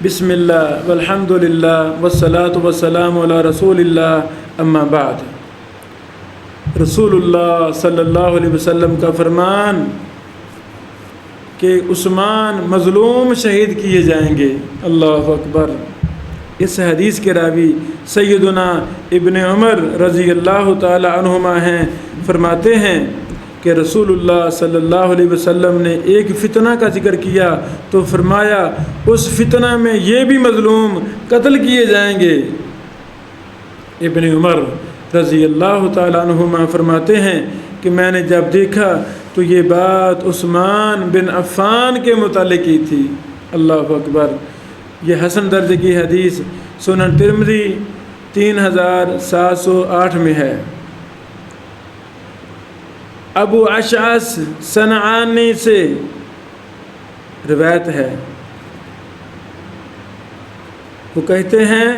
بسم اللہ والحمد للہ والصلاة والسلام علی رسول اللہ اما بعد۔ رسول اللہ صلی اللہ علیہ وسلم کا فرمان کہ عثمان مظلوم شہید کیے جائیں گے۔ اللہ اکبر۔ اس حدیث کے راوی سیدنا ابن عمر رضی اللہ تعالی عنہما ہیں، فرماتے ہیں کہ رسول اللہ صلی اللہ علیہ وسلم نے ایک فتنہ کا ذکر کیا تو فرمایا اس فتنہ میں یہ بھی مظلوم قتل کیے جائیں گے۔ ابن عمر رضی اللہ تعالیٰ عنہما فرماتے ہیں کہ میں نے جب دیکھا تو یہ بات عثمان بن عفان کے متعلق کی تھی۔ اللہ اکبر۔ یہ حسن درجے کی حدیث سنن ترمذی 3708 میں ہے۔ ابو اشعث صنعانی سے روایت ہے، وہ کہتے ہیں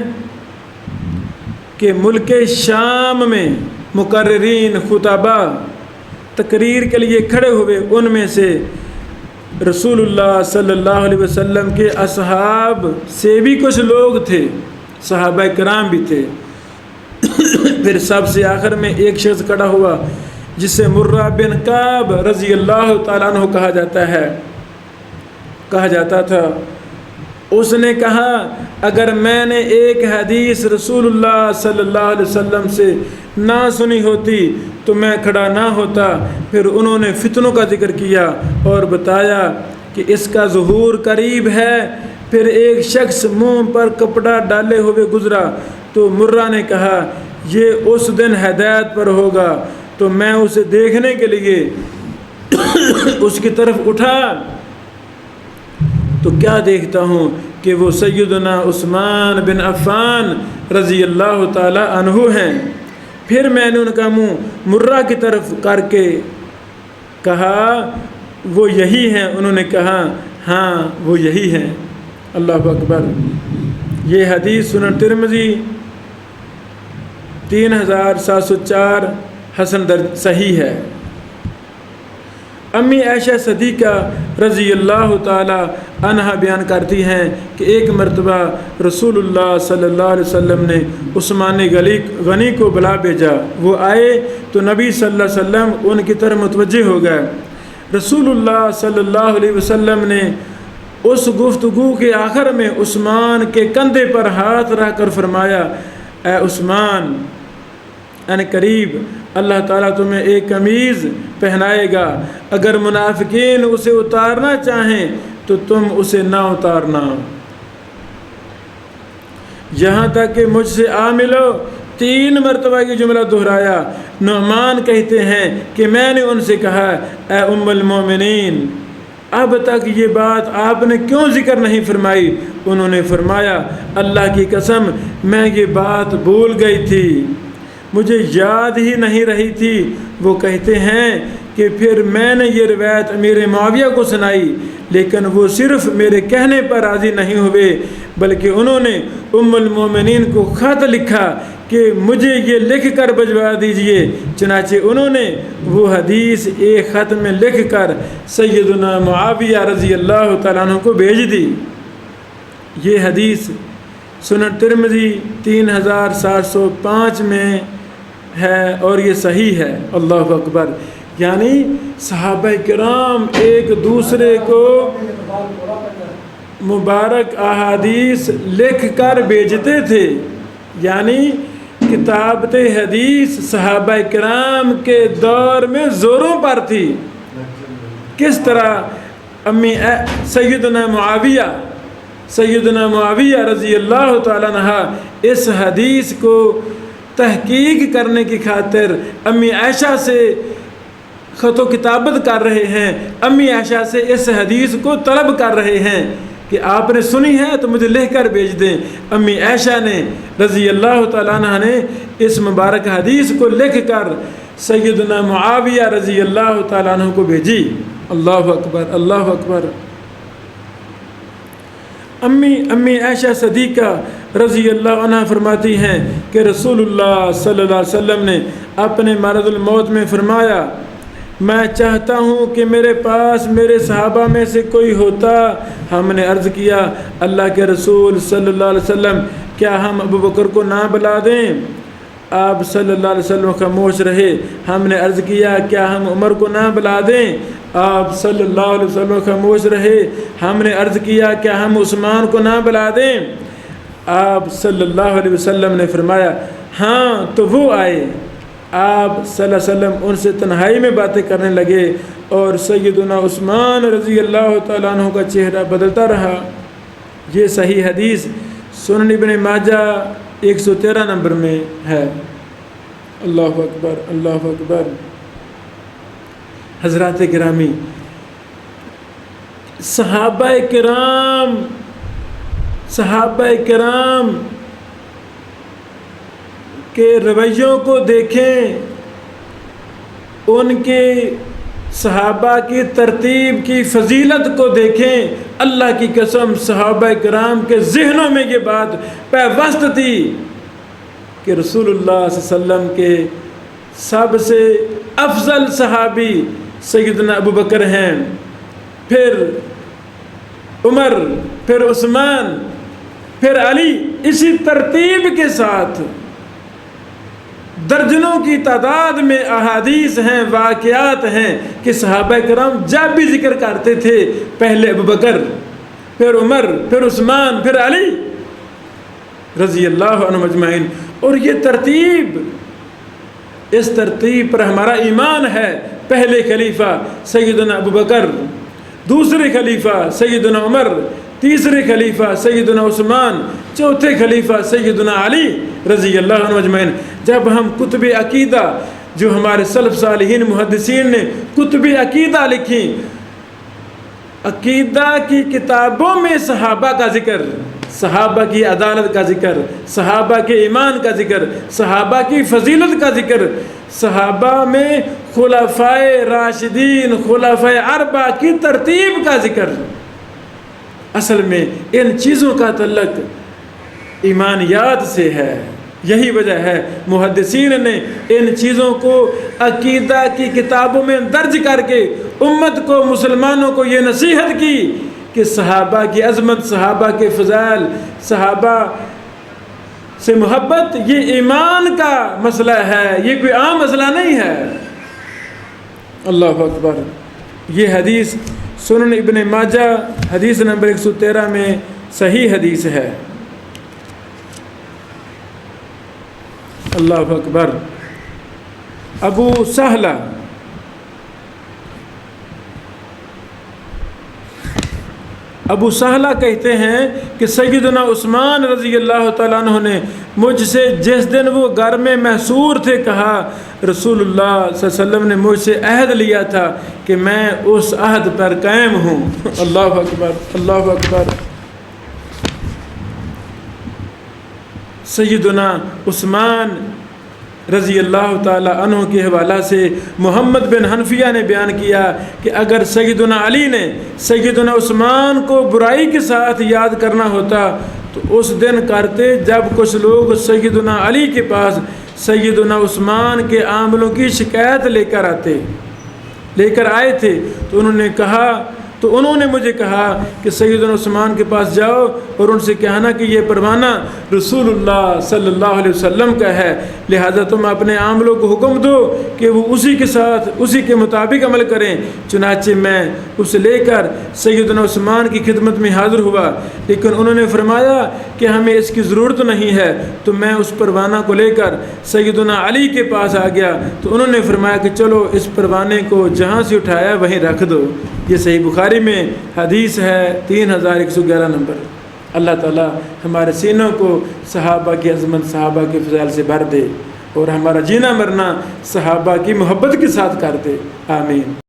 کہ ملک شام میں مقررین خطبہ تقریر کے لیے کھڑے ہوئے، ان میں سے رسول اللہ صلی اللہ علیہ وسلم کے اصحاب سے بھی کچھ لوگ تھے، صحابہ کرام بھی تھے۔ پھر سب سے آخر میں ایک شخص کھڑا ہوا جسے مرہ بن کعب رضی اللہ تعالیٰ عنہ کہا جاتا تھا۔ اس نے کہا اگر میں نے ایک حدیث رسول اللہ صلی اللہ علیہ وسلم سے نہ سنی ہوتی تو میں کھڑا نہ ہوتا۔ پھر انہوں نے فتنوں کا ذکر کیا اور بتایا کہ اس کا ظہور قریب ہے۔ پھر ایک شخص منہ پر کپڑا ڈالے ہوئے گزرا تو مرہ نے کہا یہ اس دن ہدایت پر ہوگا، تو میں اسے دیکھنے کے لیے اس کی طرف اٹھا تو کیا دیکھتا ہوں کہ وہ سیدنا عثمان بن عفان رضی اللہ تعالی عنہ ہیں۔ پھر میں نے ان کا منہ مرہ کی طرف کر کے کہا وہ یہی ہیں؟ انہوں نے کہا ہاں وہ یہی ہیں۔ اللہ اکبر۔ یہ حدیث سنن ترمذی 3704 حسن درج صحیح ہے۔ امی عائشہ صدیقہ رضی اللہ تعالی عنہا بیان کرتی ہیں کہ ایک مرتبہ رسول اللہ صلی اللہ علیہ وسلم نے عثمان غنی کو بلا بھیجا۔ وہ آئے تو نبی صلی اللہ علیہ وسلم ان کی طرف متوجہ ہو گئے۔ رسول اللہ صلی اللہ علیہ وسلم نے اس گفتگو کے آخر میں عثمان کے کندھے پر ہاتھ رکھ کر فرمایا اے عثمان، ان قریب اللہ تعالیٰ تمہیں ایک قمیض پہنائے گا، اگر منافقین اسے اتارنا چاہیں تو تم اسے نہ اتارنا، یہاں تک کہ مجھ سے آ ملو۔ 3 مرتبہ یہ جملہ دہرایا۔ نعمان کہتے ہیں کہ میں نے ان سے کہا اے ام المومنین، اب تک یہ بات آپ نے کیوں ذکر نہیں فرمائی؟ انہوں نے فرمایا اللہ کی قسم میں یہ بات بھول گئی تھی، مجھے یاد ہی نہیں رہی تھی۔ وہ کہتے ہیں کہ پھر میں نے یہ روایت امیر معاویہ کو سنائی، لیکن وہ صرف میرے کہنے پر راضی نہیں ہوئے بلکہ انہوں نے ام المومنین کو خط لکھا کہ مجھے یہ لکھ کر بھجوا دیجئے۔ چنانچہ انہوں نے وہ حدیث ایک خط میں لکھ کر سیدنا معاویہ رضی اللہ تعالیٰ عنہ کو بھیج دی۔ یہ حدیث سنن ترمذی 3705 میں ہے اور یہ صحیح ہے۔ اللہ اکبر۔ یعنی صحابہ کرام ایک دوسرے کو مبارک احادیث لکھ کر بھیجتے تھے، یعنی کتابت حدیث صحابہ کرام کے دور میں زوروں پر تھی۔ کس طرح امی سیدنا معاویہ رضی اللہ تعالیٰ عنہ اس حدیث کو تحقیق کرنے کی خاطر امی عائشہ سے خط و کتابت کر رہے ہیں، امی عائشہ سے اس حدیث کو طلب کر رہے ہیں کہ آپ نے سنی ہے تو مجھے لکھ کر بھیج دیں۔ امی عائشہ نے رضی اللہ تعالیٰ عنہ نے اس مبارک حدیث کو لکھ کر سیدنا معاویہ رضی اللہ تعالیٰ عنہ کو بھیجی۔ اللہ اکبر، اللہ اکبر۔ امی عائشہ صدیقہ رضی اللہ عنہ فرماتی ہیں کہ رسول اللہ صلی اللہ علیہ وسلم نے اپنے مرض الموت میں فرمایا میں چاہتا ہوں کہ میرے پاس میرے صحابہ میں سے کوئی ہوتا۔ ہم نے عرض کیا اللہ کے رسول صلی اللہ علیہ وسلم کیا ہم ابو بکر کو نہ بلا دیں؟ آپ صلی اللہ علیہ وسلم خاموش رہے۔ ہم نے عرض کیا کیا ہم عمر کو نہ بلا دیں؟ آپ صلی اللہ علیہ وسلم خاموش رہے۔ ہم نے عرض کیا کیا ہم عثمان کو نہ بلا دیں؟ آپ صلی اللہ علیہ وسلم نے فرمایا ہاں تو وہ آئے۔ آپ صلی اللہ علیہ وسلم ان سے تنہائی میں باتیں کرنے لگے اور سیدنا عثمان رضی اللہ تعالیٰ عنہ کا چہرہ بدلتا رہا۔ یہ صحیح حدیث سنن ابن ماجہ 113 نمبر میں ہے۔ اللہ اکبر اللہ اکبر۔ حضرات گرامی، صحابہ کرام کے رویوں کو دیکھیں، ان کے صحابہ کی ترتیب کی فضیلت کو دیکھیں۔ اللہ کی قسم صحابہ کرام کے ذہنوں میں یہ بات پیوست تھی کہ رسول اللہ صلی اللہ علیہ وسلم کے سب سے افضل صحابی سیدنا ابو بکر ہیں، پھر عمر، پھر عثمان، پھر علی، اسی ترتیب کے ساتھ درجنوں کی تعداد میں احادیث ہیں، واقعات ہیں کہ صحابہ کرام جب بھی ذکر کرتے تھے پہلے ابو بکر، پھر عمر، پھر عثمان، پھر علی رضی اللہ عنہم اجمعین۔ اور یہ ترتیب، اس ترتیب پر ہمارا ایمان ہے۔ پہلے خلیفہ سیدنا ابو بکر، دوسرے خلیفہ سیدنا عمر، تیسرے خلیفہ سیدنا عثمان، چوتھے خلیفہ سیدنا علی رضی اللہ عنہ اجمعین۔ جب ہم کتب عقیدہ جو ہمارے سلف صالحین محدثین نے کتب عقیدہ لکھی، عقیدہ کی کتابوں میں صحابہ کا ذکر، صحابہ کی عدالت کا ذکر، صحابہ کے ایمان کا ذکر، صحابہ کی فضیلت کا ذکر، صحابہ میں خلفائے راشدین، خلفائے اربعہ کی ترتیب کا ذکر، اصل میں ان چیزوں کا تعلق ایمانیات سے ہے۔ یہی وجہ ہے محدثین نے ان چیزوں کو عقیدہ کی کتابوں میں درج کر کے امت کو، مسلمانوں کو یہ نصیحت کی کہ صحابہ کی عظمت، صحابہ کے فضائل، صحابہ سے محبت یہ ایمان کا مسئلہ ہے، یہ کوئی عام مسئلہ نہیں ہے۔ اللہ اکبر۔ یہ حدیث سنن ابن ماجہ حدیث نمبر 113 میں صحیح حدیث ہے۔ اللہ اکبر۔ ابو سہلہ کہتے ہیں کہ سیدنا عثمان رضی اللہ تعالیٰ عنہ نے مجھ سے جس دن وہ گھر میں محصور تھے کہا، رسول اللہ صلی اللہ علیہ وسلم نے مجھ سے عہد لیا تھا کہ میں اس عہد پر قائم ہوں۔ اللہ اکبر اللہ اکبر۔ سیدنا عثمان رضی اللہ تعالیٰ عنہ کے حوالہ سے محمد بن حنفیہ نے بیان کیا کہ اگر سیدنا علی نے سیدنا عثمان کو برائی کے ساتھ یاد کرنا ہوتا تو اس دن کرتے جب کچھ لوگ سیدنا علی کے پاس سیدنا عثمان کے عاملوں کی شکایت لے کر آئے تھے تو انہوں نے مجھے کہا کہ سیدنا عثمان کے پاس جاؤ اور ان سے کہنا کہ یہ پروانہ رسول اللہ صلی اللہ علیہ وسلم کا ہے، لہذا تم اپنے عاملوں کو حکم دو کہ وہ اسی کے مطابق عمل کریں۔ چنانچہ میں اسے لے کر سیدنا عثمان کی خدمت میں حاضر ہوا، لیکن انہوں نے فرمایا کہ ہمیں اس کی ضرورت نہیں ہے، تو میں اس پروانہ کو لے کر سیدنا علی کے پاس آ گیا تو انہوں نے فرمایا کہ چلو اس پروانے کو جہاں سے اٹھایا وہیں رکھ دو۔ یہ صحیح بخاری میں حدیث ہے 3111 نمبر۔ اللہ تعالی ہمارے سینوں کو صحابہ کی عظمت، صحابہ کے فضائل سے بھر دے اور ہمارا جینا مرنا صحابہ کی محبت کے ساتھ کر دے، آمین۔